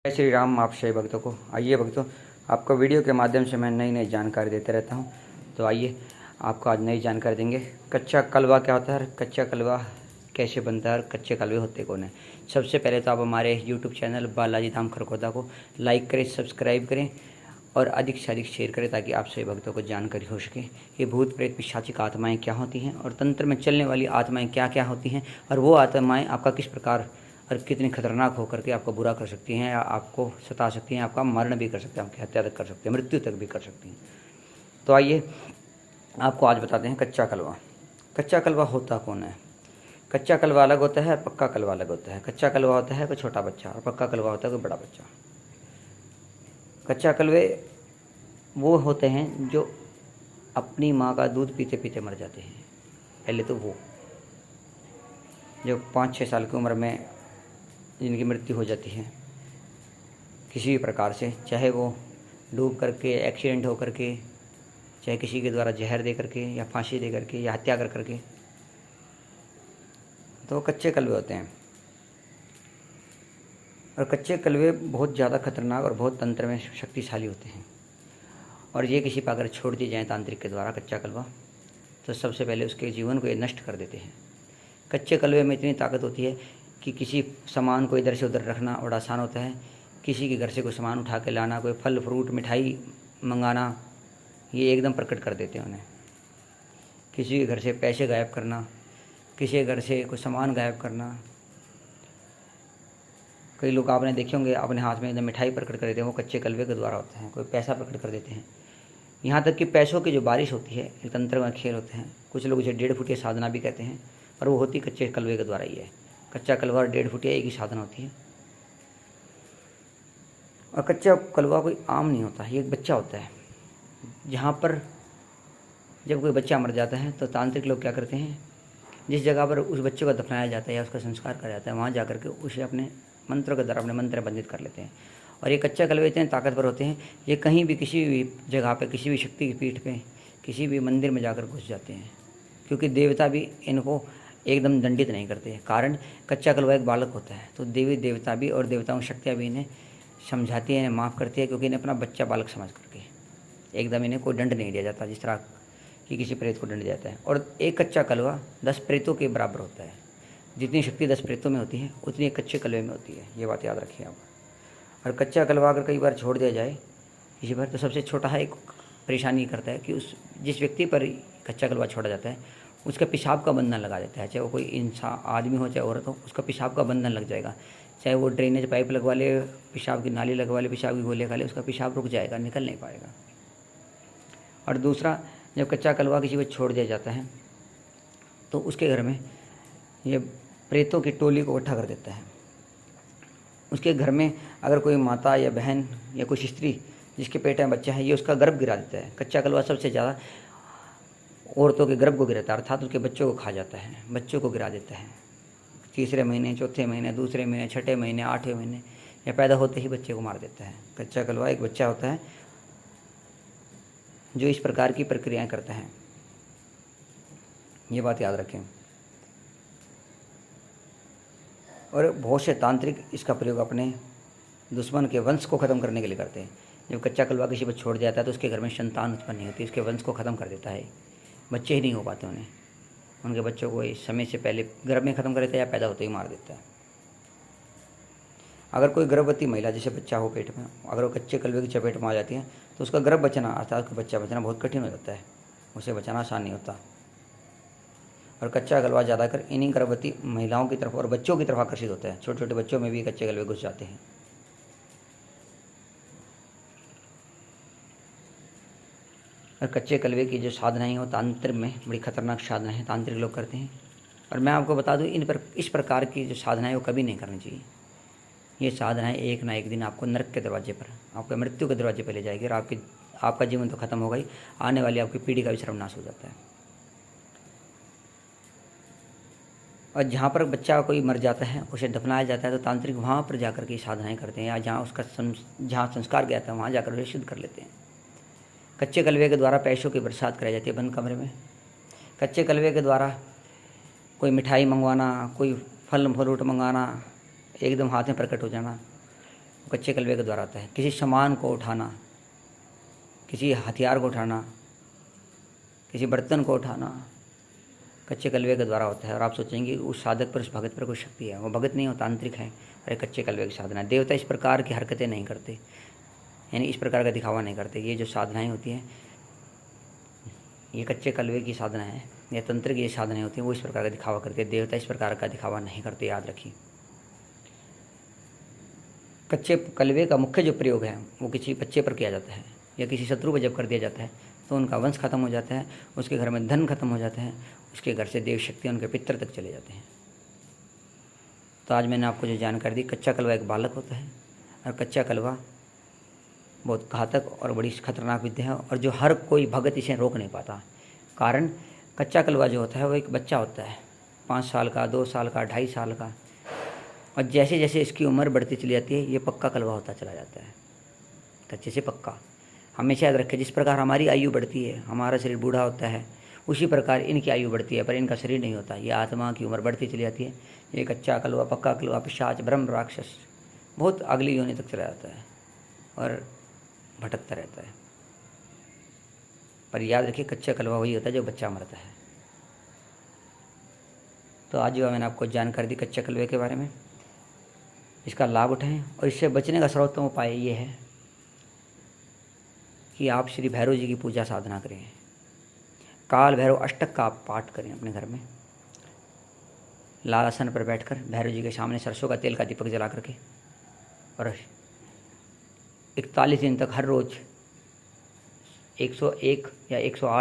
जय श्री राम। आप सभी भक्तों को आइए भक्तों, आपको वीडियो के माध्यम से मैं नई नई जानकारी देते रहता हूं। तो आइए आपको आज नई जानकारी देंगे। कच्चा कलवा क्या होता है, कच्चा कलवा कैसे बनता है और कच्चे कलवे होते कौन है। सबसे पहले तो आप हमारे यूट्यूब चैनल बालाजी धाम खरखोदा को लाइक करें, सब्सक्राइब करें और अधिक से अधिक शेयर करें ताकि आप सभी भक्तों को जानकारी हो सके कि भूत प्रेत पिशाचिक आत्माएँ क्या होती हैं और तंत्र में चलने वाली आत्माएँ क्या क्या होती हैं और वो आत्माएँ आपका किस प्रकार और कितनी खतरनाक होकर के आपको बुरा कर सकती हैं या आपको सता सकती हैं, आपका मरण भी कर सकते हैं, आपकी हत्या तक कर सकती हैं, मृत्यु तक भी कर सकती हैं। तो आइए आपको आज बताते हैं कच्चा कलवा। कच्चा कलवा होता कौन है। कच्चा कलवा अलग होता है और पक्का कलवा अलग होता है। कच्चा कलवा होता है कोई छोटा बच्चा और पक्का कलवा होता है कोई बड़ा बच्चा। कच्चा कलवे वो होते हैं जो अपनी माँ का दूध पीते पीते मर जाते हैं। पहले तो वो जो 5-6 साल की उम्र में जिनकी मृत्यु हो जाती है किसी भी प्रकार से, चाहे वो डूब करके, एक्सीडेंट हो करके, चाहे किसी के द्वारा जहर दे करके या फांसी दे करके या हत्या कर करके, तो वो कच्चे कलवे होते हैं। और कच्चे कलवे बहुत ज़्यादा खतरनाक और बहुत तंत्र में शक्तिशाली होते हैं। और ये किसी पर अगर छोड़ दिए जाए तांत्रिक के द्वारा कच्चा कलवा, तो सबसे पहले उसके जीवन को ये नष्ट कर देते हैं। कच्चे कलवे में इतनी ताकत होती है कि किसी सामान को इधर से उधर रखना बड़ा आसान होता है। किसी के घर से कोई सामान उठा के लाना, कोई फल फ्रूट मिठाई मंगाना, ये एकदम प्रकट कर देते हैं उन्हें। किसी के घर से पैसे गायब करना, किसी के घर से कोई सामान गायब करना। कई लोग आपने देखे होंगे अपने हाथ में एकदम मिठाई प्रकट कर देते हैं, वो कच्चे कलवे के द्वारा होते हैं। कोई पैसा प्रकट कर देते हैं। यहाँ तक कि पैसों की जो बारिश होती है एक तंत्र में खेल होते हैं। कुछ लोग इसे 1.5 फुटिया साधना भी कहते हैं, पर वो होती कच्चे कलवे के द्वारा ही है। कच्चा कलवा और 1.5 फुटिया एक ही साधना होती है। और कच्चा कलवा कोई आम नहीं होता, ये एक बच्चा होता है। जहाँ पर जब कोई बच्चा मर जाता है तो तांत्रिक लोग क्या करते हैं, जिस जगह पर उस बच्चे को दफनाया जाता है या उसका संस्कार करा जाता है, वहाँ जा करके उसे अपने मंत्रों के द्वारा अपने मंत्र बंधित कर लेते हैं। और ये कच्चा कलवे इतने ताकतवर होते हैं, ये कहीं भी किसी भी जगह पर, किसी भी शक्ति की पीठ पर, किसी भी मंदिर में जाकर घुस जाते हैं, क्योंकि देवता भी इनको एकदम दंडित नहीं करते हैं। कारण कच्चा कलवा एक बालक होता है, तो देवी देवता भी और देवताओं की शक्तियाँ भी इन्हें समझाती है, इन्हें माफ़ करती है, क्योंकि इन्हें अपना बच्चा बालक समझ करके एकदम इन्हें कोई दंड नहीं दिया जाता जिस तरह कि किसी प्रेत को दंड दिया जाता है। और एक कच्चा कलवा 10 प्रेतों के बराबर होता है। जितनी शक्ति 10 प्रेतों में होती है उतनी एक कच्चे कलवे में होती है, ये बात याद रखिए आप। और कच्चा कलवा अगर कई बार छोड़ दिया जाए किसी पर, तो सबसे छोटा है एक परेशानी करता है कि उस जिस व्यक्ति पर कच्चा कलवा छोड़ा जाता है उसका पेशाब का बंधन लगा देता है। चाहे वो कोई इंसान आदमी हो चाहे औरत हो, उसका पेशाब का बंधन लग जाएगा। चाहे वो ड्रेनेज पाइप लगवा ले, पेशाब की नाली लगवा ले, पेशाब की गोली खा ले, उसका पेशाब रुक जाएगा, निकल नहीं पाएगा। और दूसरा, जब कच्चा कलवा किसी को छोड़ दिया जाता है तो उसके घर में ये प्रेतों की टोली को इकट्ठा कर देता है। उसके घर में अगर कोई माता या बहन या कोई स्त्री जिसके पेट में बच्चा है, ये उसका गर्भ गिरा देता है। कच्चा कलवा सबसे ज़्यादा औरतों के गर्भ को गिराता है, अर्थात उसके बच्चों को खा जाता है, बच्चों को गिरा देता है। 3रे महीने, 4थे महीने, 2रे महीने, 6ठे महीने, 8वें महीने या पैदा होते ही बच्चे को मार देता है। कच्चा कलवा एक बच्चा होता है जो इस प्रकार की प्रक्रियाएं करता है, ये बात याद रखें। और बहुत से तांत्रिक इसका प्रयोग अपने दुश्मन के वंश को ख़त्म करने के लिए करते हैं। जब कच्चा कलवा किसी पर छोड़ जाता है तो उसके घर में संतान उत्पन्न नहीं होती, उसके वंश को ख़त्म कर देता है। बच्चे ही नहीं हो पाते उन्हें, उनके बच्चों को इस समय से पहले गर्भ में ख़त्म कर देता है या पैदा होते ही मार देता है। अगर कोई गर्भवती महिला जिसे बच्चा हो पेट में, अगर वो कच्चे कलवे की चपेट में आ जाती है तो उसका गर्भ बचना अर्थात उसका बच्चा बचना बहुत कठिन हो जाता है, उसे बचाना आसान नहीं होता। और कच्चा कलवा ज़्यादातर इन्हीं गर्भवती महिलाओं की तरफ और बच्चों की तरफ आकर्षित होता है। छोटे छोटे बच्चों में भी कच्चे कलवे घुस जाते हैं। और कच्चे कलवे की जो साधनाएँ हैं वो तांत्रिक में बड़ी खतरनाक साधना है, तांत्रिक लोग करते हैं। और मैं आपको बता दूं, इन पर इस प्रकार की जो साधनाएँ वो कभी नहीं करनी चाहिए। ये साधनाएँ एक ना एक दिन आपको नरक के दरवाजे पर, आपके मृत्यु के दरवाजे पर ले जाएगी और आपका जीवन तो खत्म होगा ही, आने वाली आपकी पीढ़ी का भी सर्वनाश हो जाता है। और जहाँ पर बच्चा कोई मर जाता है, उसे दफनाया जाता है, तो तांत्रिक वहाँ पर जाकर के साधनाएँ करते हैं, या जहाँ संस्कार गया था वहाँ जाकर उसे शुद्ध कर लेते हैं। कच्चे कलवे के द्वारा पैसों की बरसात कराई जाती है बंद कमरे में। कच्चे कलवे के द्वारा कोई मिठाई मंगवाना, कोई फल फ्रूट मंगाना, एकदम हाथ में प्रकट हो जाना, कच्चे कलवे के द्वारा होता है। किसी सामान को उठाना, किसी हथियार को उठाना, किसी बर्तन को उठाना कच्चे कलवे के द्वारा होता है। और आप सोचेंगे उस साधक पर, उस भगत पर कोई शक्ति है, वो भगत नहीं, हो तांत्रिक है। अरे कच्चे कलवे की साधना, देवता इस प्रकार की हरकतें नहीं करते, यानी इस प्रकार का दिखावा नहीं करते। ये जो साधनाएं होती हैं ये कच्चे कलवे की साधना है, या तंत्र की ये साधनाएं होती हैं, वो इस प्रकार का दिखावा करते हैं। देवता इस प्रकार का दिखावा नहीं करते, याद रखिए। कच्चे कलवे का मुख्य जो प्रयोग है वो किसी बच्चे पर किया जाता है या किसी शत्रु पर जब कर दिया जाता है तो उनका वंश खत्म हो जाता है, उसके घर में धन खत्म हो जाता है, उसके घर से देव शक्ति उनके पितर तक चले जाते हैं। तो आज मैंने आपको जो जानकारी दी, कच्चा कलवा एक बालक होता है और कच्चा कलवा बहुत घातक और बड़ी खतरनाक विद्या है, और जो हर कोई भगत इसे रोक नहीं पाता। कारण कच्चा कलवा जो होता है वो एक बच्चा होता है, 5 साल का, 2 साल का, 2.5 साल का, और जैसे जैसे इसकी उम्र बढ़ती चली जाती है ये पक्का कलवा होता चला जाता है, कच्चे से पक्का। हमेशा याद रखें, जिस प्रकार हमारी आयु बढ़ती है, हमारा शरीर बूढ़ा होता है, उसी प्रकार इनकी आयु बढ़ती है, पर इनका शरीर नहीं होता। ये आत्मा की उम्र बढ़ती चली जाती है। ये कच्चा कलवा, पक्का कलवा, पिशाच, ब्रह्म, राक्षस बहुत अगली योनि तक चला जाता है और भटकता रहता है। पर याद रखिए, कच्चा कलवा वही होता है जो बच्चा मरता है। तो आज जो मैंने आपको जानकारी दी कच्चे कलवे के बारे में, इसका लाभ उठाएं और इससे बचने का सर्वोत्तम उपाय ये है कि आप श्री भैरव जी की पूजा साधना करें। काल भैरव अष्टक का आप पाठ करें अपने घर में, लाल आसन पर बैठकर भैरव जी के सामने सरसों का तेल का दीपक जला करके, और 41 दिन तक हर रोज 101 या 108